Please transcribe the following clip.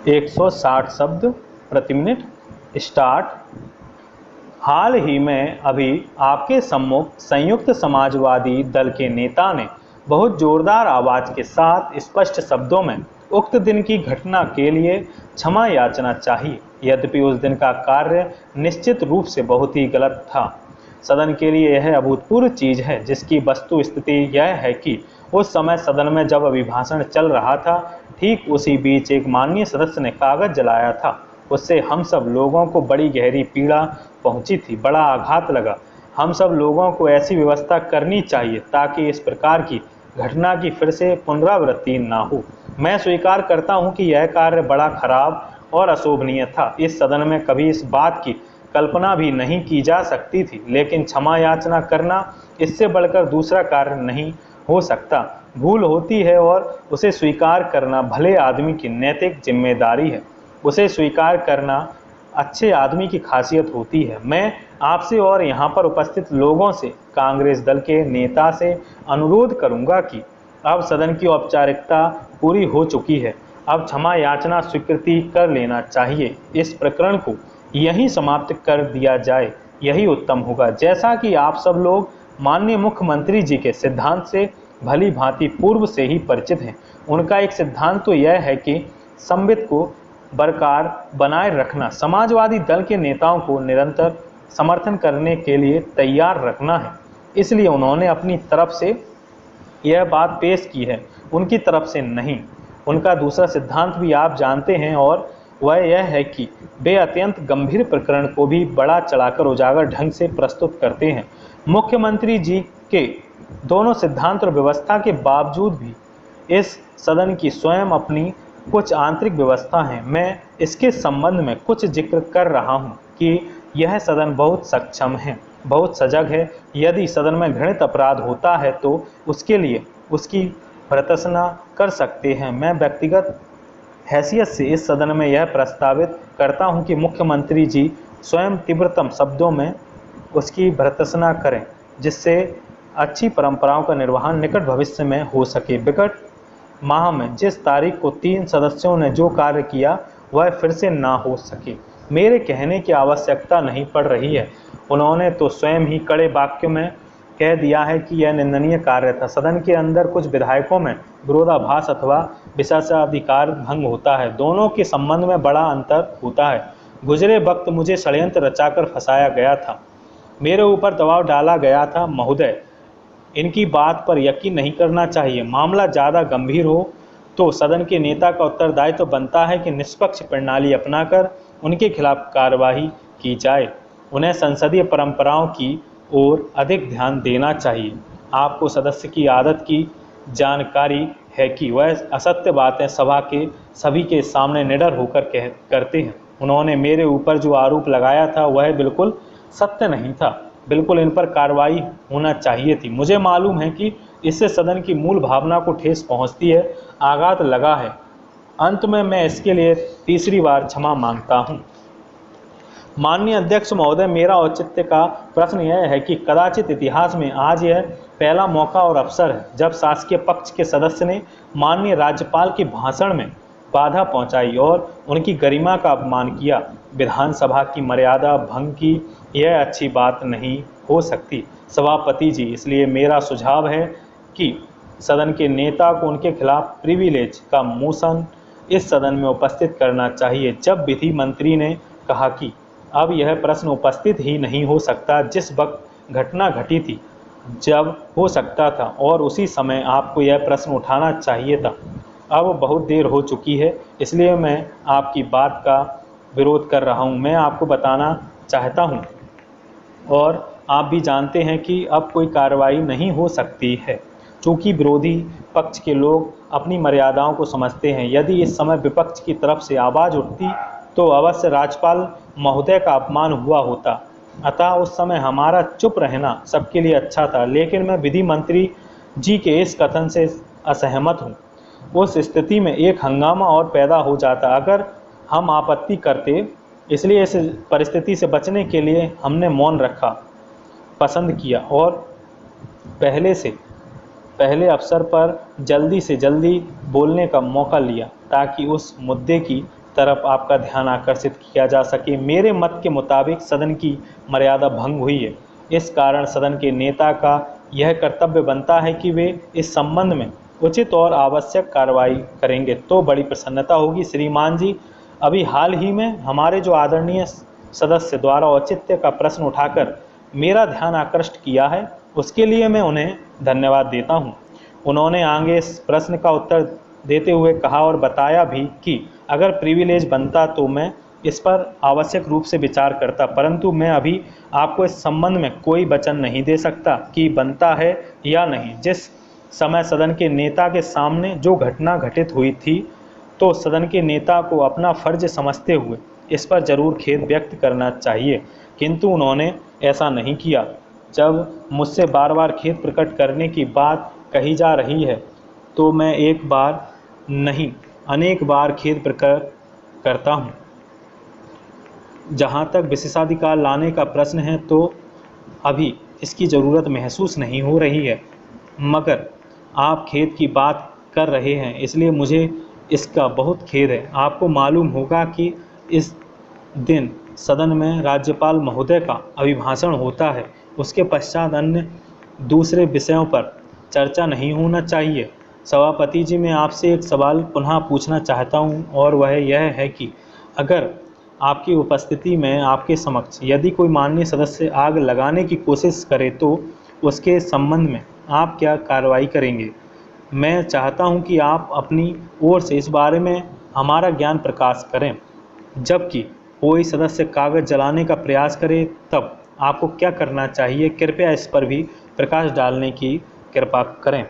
160 शब्द प्रति minute. Start. हाल ही में अभी आपके सम्मुख संयुक्त समाजवादी दल के नेता ने बहुत जोरदार आवाज के साथ स्पष्ट शब्दों में उक्त दिन की घटना के लिए क्षमा याचना चाहिए। यद्यपि उस दिन का कार्य निश्चित रूप से बहुत ही गलत था। सदन के लिए यह अभूतपूर्व चीज है, जिसकी वस्तु स्थिति यह है कि उस समय सदन में जब अभिभाषण चल रहा था, ठीक उसी बीच एक माननीय सदस्य ने कागज जलाया था। उससे हम सब लोगों को बड़ी गहरी पीड़ा पहुंची थी, बड़ा आघात लगा। हम सब लोगों को ऐसी व्यवस्था करनी चाहिए ताकि इस प्रकार की घटना की फिर से पुनरावृत्ति ना हो। मैं स्वीकार करता हूं कि यह कार्य बड़ा खराब और अशोभनीय था। इस सदन में कभी इस बात की कल्पना भी नहीं की जा सकती थी, लेकिन क्षमा याचना करना इससे बढ़कर दूसरा कार्य नहीं हो सकता। भूल होती है और उसे स्वीकार करना भले आदमी की नैतिक जिम्मेदारी है। उसे स्वीकार करना अच्छे आदमी की खासियत होती है। मैं आपसे और यहाँ पर उपस्थित लोगों से, कांग्रेस दल के नेता से अनुरोध करूंगा कि अब सदन की औपचारिकता पूरी हो चुकी है। अब क्षमा याचना स्वीकृति कर लेना चाहिए। इस प्रकरण को यहीं समाप्त कर दिया जाए, यही उत्तम होगा। जैसा कि आप सब लोग माननीय मुख्यमंत्री जी के सिद्धांत से भली भांति पूर्व से ही परिचित हैं। उनका एक सिद्धांत तो यह है कि संवित को बरकरार बनाए रखना, समाजवादी दल के नेताओं को निरंतर समर्थन करने के लिए तैयार रखना है। इसलिए उन्होंने अपनी तरफ से यह बात पेश की है, उनकी तरफ से नहीं। उनका दूसरा सिद्धांत भी आप जानते हैं, और वह यह है कि वे अत्यंत गंभीर प्रकरण को भी बड़ा चढ़ाकर उजागर ढंग से प्रस्तुत करते हैं। मुख्यमंत्री जी के दोनों सिद्धांत और व्यवस्था के बावजूद भी इस सदन की स्वयं अपनी कुछ आंतरिक व्यवस्था है। मैं इसके संबंध में कुछ जिक्र कर रहा हूं कि यह सदन बहुत सक्षम है, बहुत सजग है। यदि सदन में घृणित अपराध होता है तो उसके लिए उसकी भर्त्सना कर सकते हैं। मैं व्यक्तिगत हैसियत से इस सदन में यह प्रस्तावित करता हूं कि मुख्यमंत्री जी स्वयं तीव्रतम शब्दों में उसकी भर्त्सना करें, जिससे अच्छी परंपराओं का निर्वहन निकट भविष्य में हो सके। विगत माह में जिस तारीख को 3 सदस्यों ने जो कार्य किया वह फिर से ना हो सके। मेरे कहने की आवश्यकता नहीं पड़ रही है। उन्होंने तो स्वयं ही कड़े वाक्यों में कह दिया है कि यह निंदनीय कार्य था। सदन के अंदर कुछ विधायकों में विरोधाभास अथवा विशेषाधिकार भंग होता है। दोनों के संबंध में बड़ा अंतर होता है। गुजरे वक्त मुझे षड्यंत्र रचाकर फंसाया गया था, मेरे ऊपर दबाव डाला गया था। महोदय, इनकी बात पर यकीन नहीं करना चाहिए। मामला ज़्यादा गंभीर हो तो सदन के नेता का उत्तरदायित्व तो बनता है कि निष्पक्ष प्रणाली अपनाकर उनके खिलाफ कार्रवाई की जाए। उन्हें संसदीय परंपराओं की ओर अधिक ध्यान देना चाहिए। आपको सदस्य की आदत की जानकारी है कि वह असत्य बातें सभा के सभी के सामने निडर होकर करते हैं। उन्होंने मेरे ऊपर जो आरोप लगाया था वह बिल्कुल सत्य नहीं था। बिल्कुल इन पर कार्रवाई होना चाहिए थी। मुझे मालूम है कि इससे सदन की मूल भावना को ठेस पहुंचती है, आघात लगा है। अंत में मैं इसके लिए तीसरी बार क्षमा मांगता हूं। माननीय अध्यक्ष महोदय, मेरा औचित्य का प्रश्न यह है कि कदाचित इतिहास में आज यह पहला मौका और अवसर है जब शासकीय पक्ष के सदस्य ने माननीय राज्यपाल के भाषण में बाधा पहुंचाई और उनकी गरिमा का अपमान किया। विधानसभा की मर्यादा भंग की यह अच्छी बात नहीं हो सकती सभापति जी। इसलिए मेरा सुझाव है कि सदन के नेता को उनके खिलाफ प्रिविलेज का मोशन इस सदन में उपस्थित करना चाहिए। जब विधि मंत्री ने कहा कि अब यह प्रश्न उपस्थित ही नहीं हो सकता, जिस वक्त घटना घटी थी जब हो सकता था, और उसी समय आपको यह प्रश्न उठाना चाहिए था। अब बहुत देर हो चुकी है, इसलिए मैं आपकी बात का विरोध कर रहा हूं। मैं आपको बताना चाहता हूं और आप भी जानते हैं कि अब कोई कार्रवाई नहीं हो सकती है, चूँकि विरोधी पक्ष के लोग अपनी मर्यादाओं को समझते हैं। यदि इस समय विपक्ष की तरफ से आवाज़ उठती तो अवश्य राज्यपाल महोदय का अपमान हुआ होता। अतः उस समय हमारा चुप रहना सबके लिए अच्छा था। लेकिन मैं विधि मंत्री जी के इस कथन से असहमत हूँ। उस स्थिति में एक हंगामा और पैदा हो जाता अगर हम आपत्ति करते। इसलिए इस परिस्थिति से बचने के लिए हमने मौन रखा पसंद किया और पहले अवसर पर जल्दी से जल्दी बोलने का मौका लिया, ताकि उस मुद्दे की तरफ आपका ध्यान आकर्षित किया जा सके। मेरे मत के मुताबिक सदन की मर्यादा भंग हुई है। इस कारण सदन के नेता का यह कर्तव्य बनता है कि वे इस संबंध में उचित और आवश्यक कार्रवाई करेंगे तो बड़ी प्रसन्नता होगी। श्रीमान जी, अभी हाल ही में हमारे जो आदरणीय सदस्य द्वारा औचित्य का प्रश्न उठाकर मेरा ध्यान आकृष्ट किया है, उसके लिए मैं उन्हें धन्यवाद देता हूँ। उन्होंने आगे इस प्रश्न का उत्तर देते हुए कहा और बताया भी कि अगर प्रिविलेज बनता तो मैं इस पर आवश्यक रूप से विचार करता, परंतु मैं अभी आपको इस संबंध में कोई वचन नहीं दे सकता कि बनता है या नहीं। जिस समय सदन के नेता के सामने जो घटना घटित हुई थी, तो सदन के नेता को अपना फर्ज समझते हुए इस पर जरूर खेद व्यक्त करना चाहिए, किंतु उन्होंने ऐसा नहीं किया। जब मुझसे बार बार खेद प्रकट करने की बात कही जा रही है, तो मैं एक बार नहीं अनेक बार खेद प्रकट करता हूँ। जहाँ तक विशेषाधिकार लाने का प्रश्न है, तो अभी इसकी ज़रूरत महसूस नहीं हो रही है, मगर आप खेद की बात कर रहे हैं, इसलिए मुझे इसका बहुत खेद है। आपको मालूम होगा कि इस दिन सदन में राज्यपाल महोदय का अभिभाषण होता है, उसके पश्चात अन्य दूसरे विषयों पर चर्चा नहीं होना चाहिए। सभापति जी, मैं आपसे एक सवाल पुनः पूछना चाहता हूं, और वह यह है कि अगर आपकी उपस्थिति में आपके समक्ष यदि कोई माननीय सदस्य आग लगाने की कोशिश करे तो उसके संबंध में आप क्या कार्रवाई करेंगे? मैं चाहता हूं कि आप अपनी ओर से इस बारे में हमारा ज्ञान प्रकाश करें। जबकि कोई सदस्य कागज जलाने का प्रयास करे तब आपको क्या करना चाहिए? कृपया इस पर भी प्रकाश डालने की कृपा करें।